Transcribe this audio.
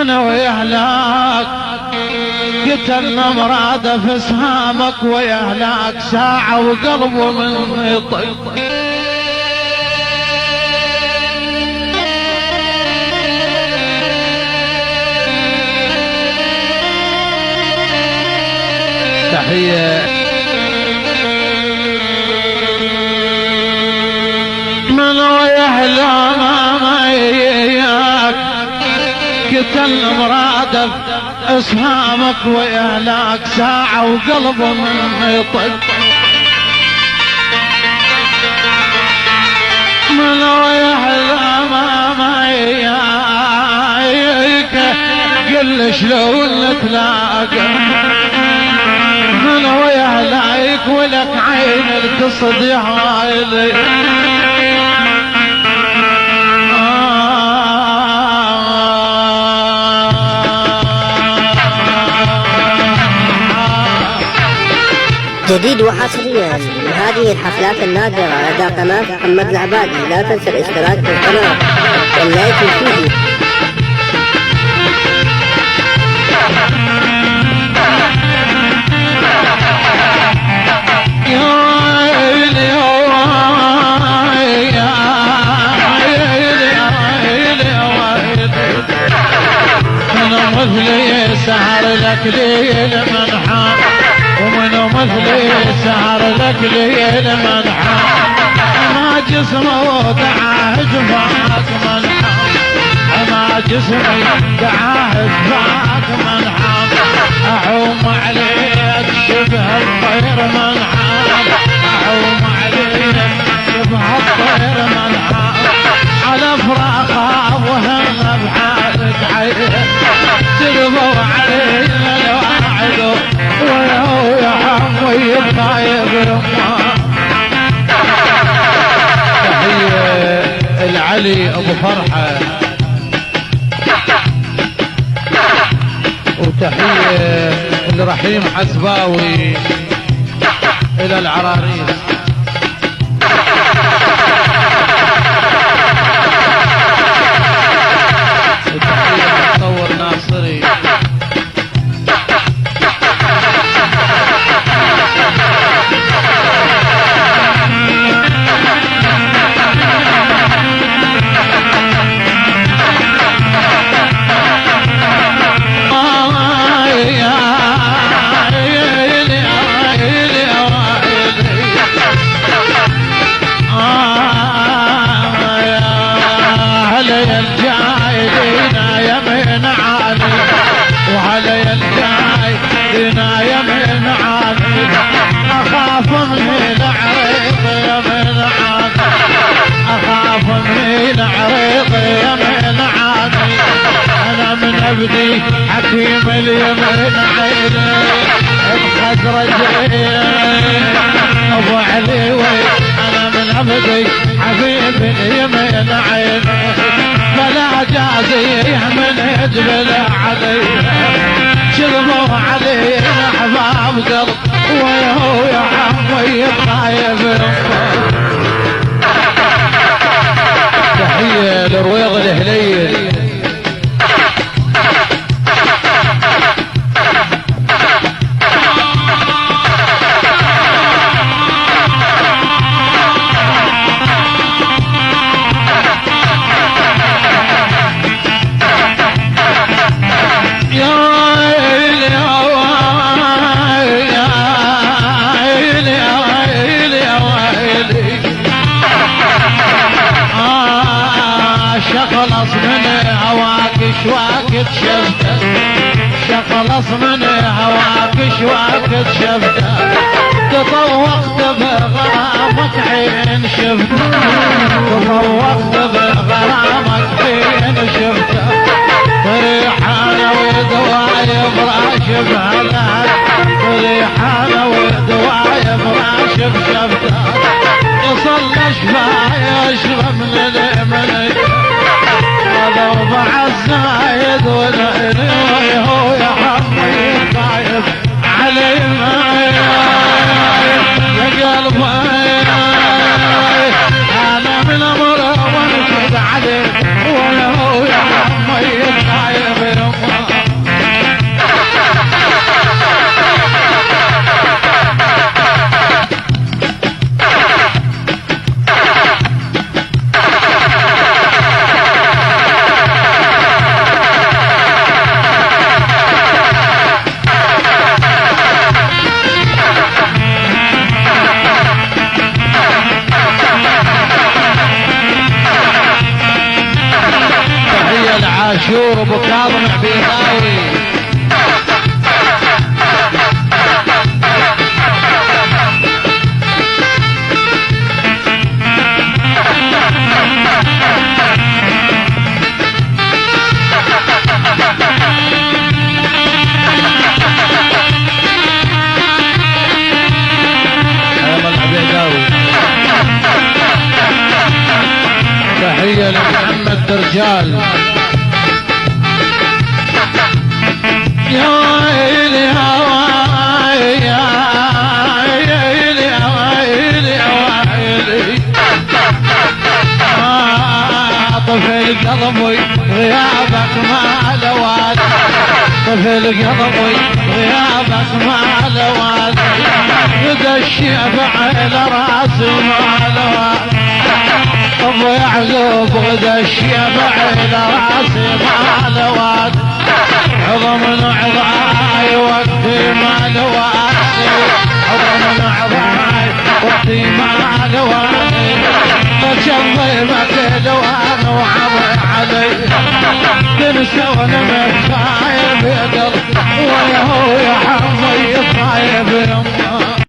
من ويهلاك قتل نمراد في سهامك ويهلاك ساعة وقلبه من يطق تحية من ويهلا ما ياك قتل مرادف اسهامك ويهلاك ساعة وقلبه من يطق من ويهلا ما ياك قل شلون نتلاقى من ويهلاك ولك عين القصد يا هايلي جديد وحصريا لهذه الحفلات النادرة لدى قناة محمد العبادي. لا تنسى الاشتراك في القناة واللايك الفيديو. مثلي سهر لك ليل منحى ومن مثلي سهر لك ليل منحى ما جسمه دعاه جفاك منحى ما جسمي دعاه جفاك منحى اعوم عليك شبه الطير منحى اعوم عليك شبه الطير منحى على فراقها وهم بحالك عين تربوا علينا الواعد ويهو يا حمي يبقى يبرمه. تحية العلي ابو فرحة وتحية الرحيم حسباوي الى العراريس. وعلي الجاي دنا يمين عاني اخاف من عريض يمين عاني اخاف من عريض يمين عاني انا من ابدي حكيم اليمين عيني بخزرج ابو علي وي انا من ابدي حبيب اليمين عيني فلا جازي من يجبل علي شربوا علينا احباب قلب ويهو يا عمي يبقى يبرمه. تحية لرويض الهليل شخلص من هواك شواك شفته شخلص من هواك شواك شفته تطوقت بغرامك حين شفته تطوقت بغرامك حين شفته ريحانه ودواي براش بهلال ريحانه ودواي براش بشفته يصلى شفاي اشرب من اليمني ضرب عالزايد والعيني هو يا حمي طايف علي ما يا قلبي انا من امره وانشد عليه وهو يا حمي طايف عاشور ابو كاظم عبيداوي. تحية لمحمد درجال. يا ويلي يا ويلي يا ويلي يا ويلي يا ويلي طفل قلبي غيابك ما لواد، طفل قلبي غيابك ما لواد، يدشي على راسي ما لواد، ابو يعقوب غدا الشيبع الى راسي ما لواد، عظم عظاي وقتي ما لوادي، عظم عظاي وقتي ما لوادي، بجنبك لوان وعمر علي، تنسى وانا مخايب يا قلب ويا هو يا حمي طايب يمه.